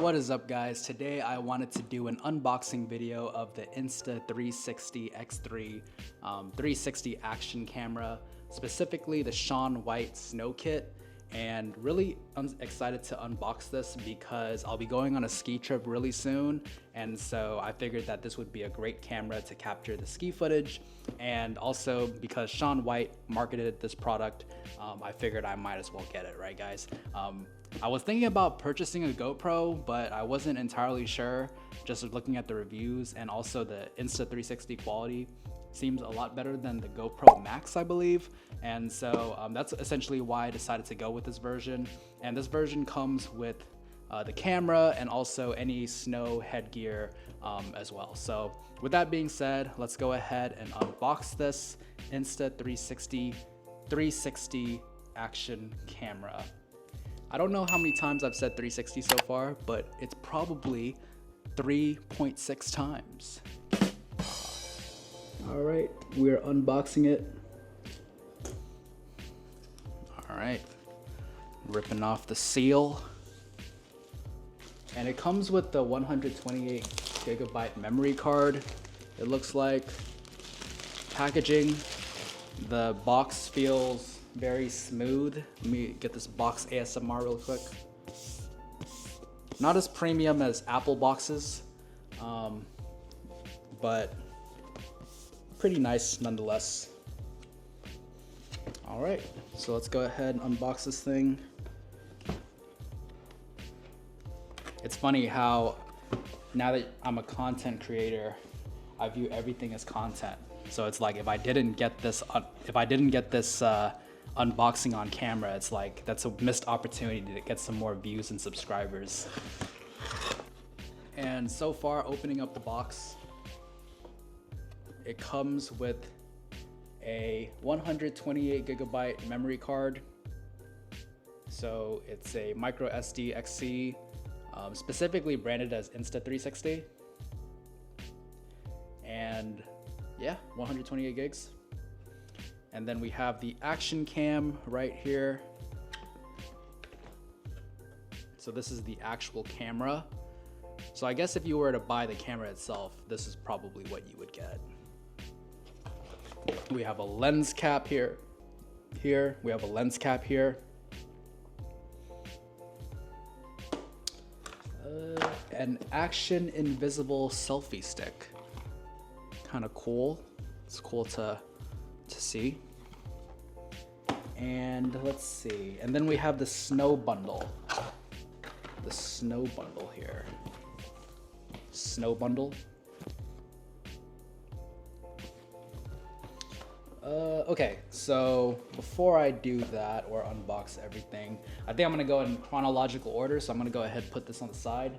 What is up, guys? Today I wanted to do an unboxing video of the Insta360 X3 360 action camera, specifically the Shaun White Snow Kit, and really excited to unbox this because I'll be going on a ski trip really soon, and so I figured that this would be a great camera to capture the ski footage, and also because Shaun White marketed this product, I figured I might as well get it, right guys? I was thinking about purchasing a GoPro, but I wasn't entirely sure, just looking at the reviews, and also the Insta360 quality seems a lot better than the GoPro Max, I believe. And so that's essentially why I decided to go with this version. And this version comes with the camera and also any snow headgear as well. So with that being said, let's go ahead and unbox this Insta360 360 action camera. I don't know how many times I've said 360 so far, but it's probably 3.6 times. All right, we're unboxing it. All right, ripping off the seal. And it comes with the 128 gigabyte memory card. It looks like packaging. The box feels very smooth. Let me get this box ASMR real quick. Not as premium as Apple boxes, but pretty nice nonetheless. All right, so let's go ahead and unbox this thing. It's funny how now that I'm a content creator, I view everything as content. So it's like if I didn't get this unboxing on camera, it's like that's a missed opportunity to get some more views and subscribers. And so far, opening up the box, it comes with a 128 gigabyte memory card. So it's a micro SD XC, specifically branded as Insta360. And yeah, 128 gigs. And then we have the action cam right here. So this is the actual camera. So I guess if you were to buy the camera itself, this is probably what you would get. We have a lens cap here. We have a lens cap here. An action invisible selfie stick. Kind of cool. It's cool to see. And let's see. And then we have the snow bundle. The snow bundle here. Snow bundle. Okay, so before I do that or unbox everything, I think I'm gonna go in chronological order. So I'm gonna go ahead and put this on the side.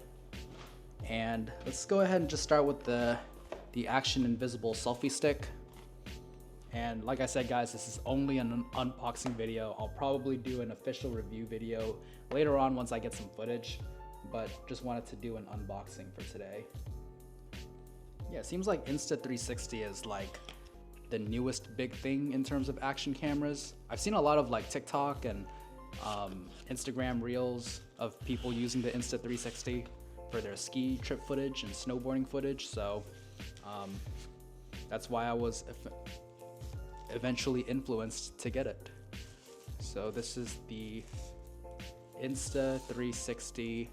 And let's go ahead and just start with the Action Invisible Selfie Stick. And like I said, guys, this is only an unboxing video. I'll probably do an official review video later on once I get some footage, but just wanted to do an unboxing for today. Yeah, it seems like Insta360 is like the newest big thing in terms of action cameras. I've seen a lot of like TikTok and Instagram reels of people using the Insta360 for their ski trip footage and snowboarding footage. So that's why I was eventually influenced to get it. So this is the Insta360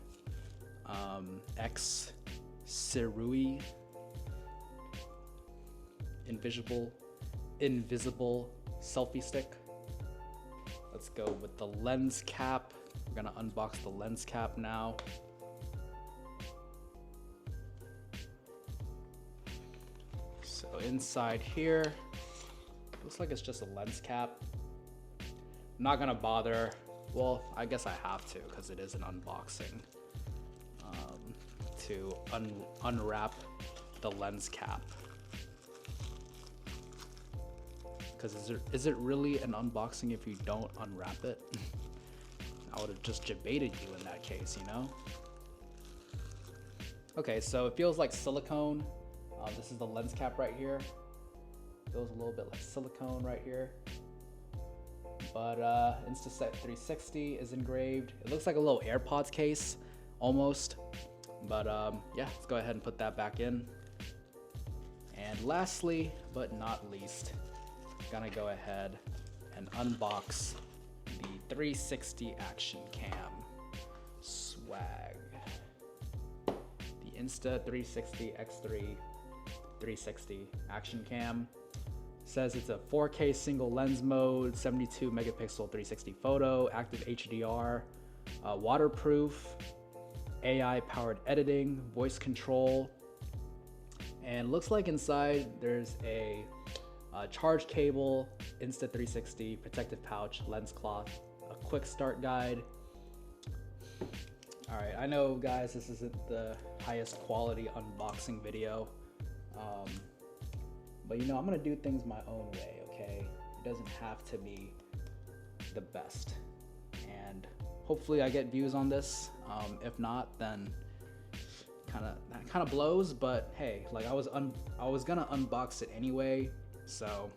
X3 invisible selfie stick. Let's go with the lens cap. We're gonna unbox the lens cap now. So inside here, looks like it's just a lens cap. I'm not gonna bother. Well, I guess I have to because it is an unboxing. To unwrap the lens cap. Because is it really an unboxing if you don't unwrap it? I would have just debated you in that case, you know? Okay, so it feels like silicone. This is the lens cap right here. Feels a little bit like silicone right here. But Insta360 is engraved. It looks like a little AirPods case. almost. But yeah, let's go ahead and put that back in. And lastly, but not least, gonna go ahead and unbox the 360 Action Cam swag. The Insta360 X3 360 Action Cam. Says it's a 4K single lens mode, 72 megapixel 360 photo, active HDR, waterproof, AI powered editing, voice control, and looks like inside there's a charge cable, Insta360, protective pouch, lens cloth, a quick start guide. All right, I know guys, this isn't the highest quality unboxing video, but you know, I'm gonna do things my own way, okay? It doesn't have to be the best. And hopefully I get views on this. If not, then that kind of blows, but hey, like I was gonna unbox it anyway, so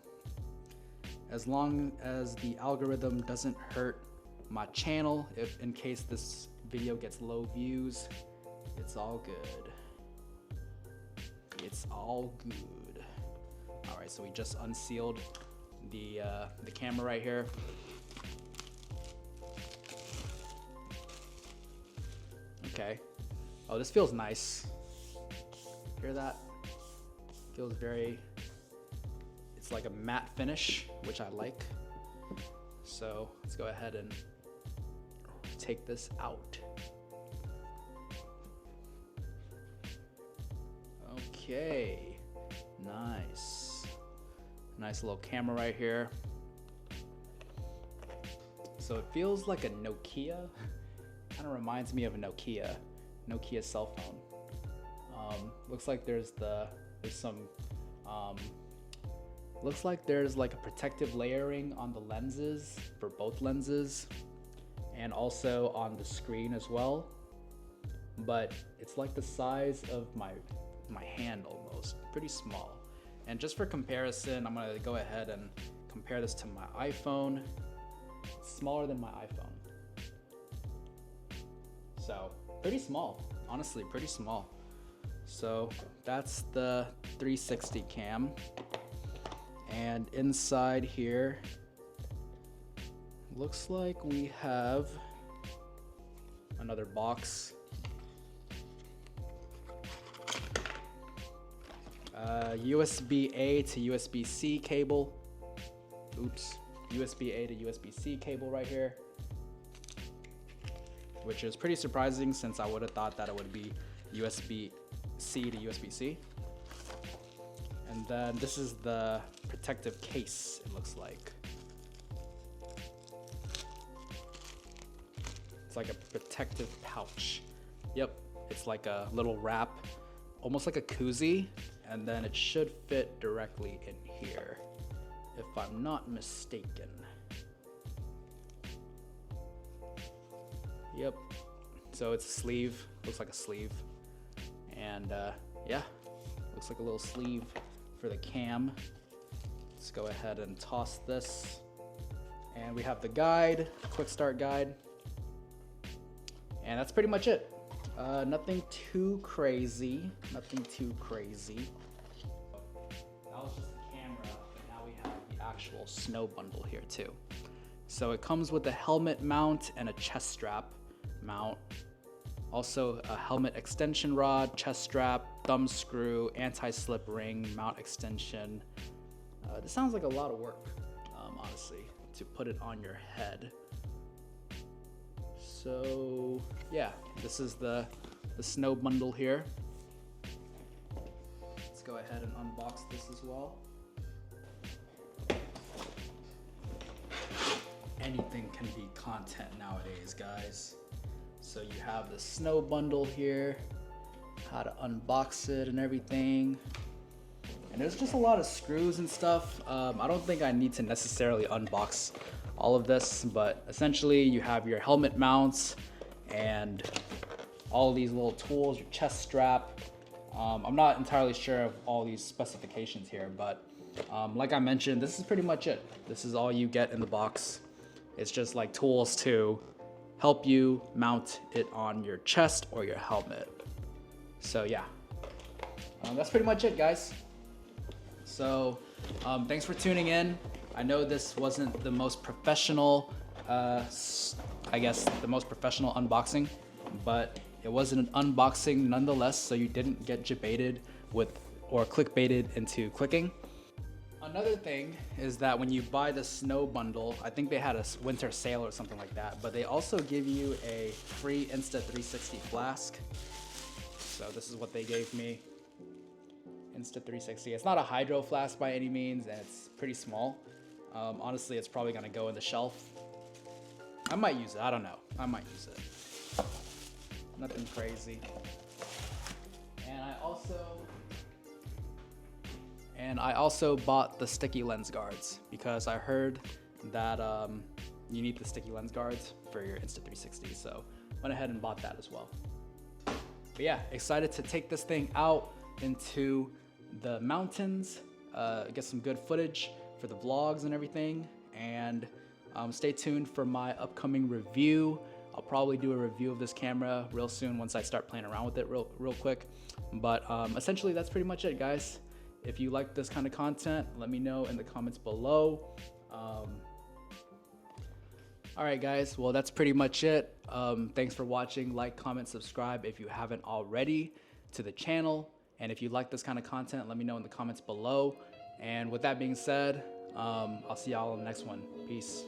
as long as the algorithm doesn't hurt my channel, if in case this video gets low views, it's all good. It's all good. All right, so we just unsealed the camera right here. Okay. Oh, this feels nice. Hear that? Feels very, it's like a matte finish, which I like. So let's go ahead and take this out. Okay, nice. Nice little camera right here. So it feels like a Nokia. Kind of reminds me of a Nokia cell phone. Looks like there's looks like there's like a protective layering on the lenses for both lenses, and also on the screen as well. But it's like the size of my hand almost, pretty small. And just for comparison, I'm gonna go ahead and compare this to my iPhone. It's smaller than my iPhone. So pretty small, honestly, pretty small. So that's the 360 cam. And inside here, looks like we have another box. USB-A to USB-C cable. Oops, USB-A to USB-C cable right here, which is pretty surprising since I would have thought that it would be USB-C to USB-C. And then this is the protective case, it looks like. It's like a protective pouch. Yep, it's like a little wrap, almost like a koozie, and then it should fit directly in here, if I'm not mistaken. Yep, so it's a sleeve, looks like a sleeve. And yeah, looks like a little sleeve for the cam. Let's go ahead and toss this. And we have the guide, quick start guide. And that's pretty much it. Nothing too crazy, nothing too crazy. That was just the camera, but now we have the actual snow bundle here too. So it comes with a helmet mount and a chest strap mount. Also a helmet extension rod, chest strap, thumb screw, anti-slip ring, mount extension. This sounds like a lot of work, honestly, to put it on your head. So yeah, this is the snow bundle here. Let's go ahead and unbox this as well. Anything can be content nowadays, guys. So you have the snow bundle here, how to unbox it and everything. And there's just a lot of screws and stuff. I don't think I need to necessarily unbox all of this, but essentially you have your helmet mounts and all these little tools, your chest strap. I'm not entirely sure of all these specifications here, but like I mentioned, this is pretty much it. This is all you get in the box. It's just like tools to help you mount it on your chest or your helmet. So yeah, that's pretty much it, guys. So thanks for tuning in. I know this wasn't the most professional, I guess the most professional unboxing, but it was an unboxing nonetheless, so you didn't get baited with or clickbaited into clicking. Another thing is that when you buy the snow bundle, I think they had a winter sale or something like that, but they also give you a free Insta360 flask. So this is what they gave me. Insta360. It's not a hydro flask by any means, and it's pretty small. Honestly, it's probably gonna go in the shelf. I might use it, I don't know. I might use it. Nothing crazy. And I also bought the sticky lens guards because I heard that you need the sticky lens guards for your Insta360, so went ahead and bought that as well. But yeah, excited to take this thing out into the mountains, get some good footage for the vlogs and everything, and stay tuned for my upcoming review. I'll probably do a review of this camera real soon once I start playing around with it real quick. But essentially that's pretty much it, guys. If you like this kind of content, let me know in the comments below. All right, guys, well, that's pretty much it. Thanks for watching. Like, comment, subscribe if you haven't already to the channel. And if you like this kind of content, let me know in the comments below. And with that being said, I'll see y'all in the next one. Peace.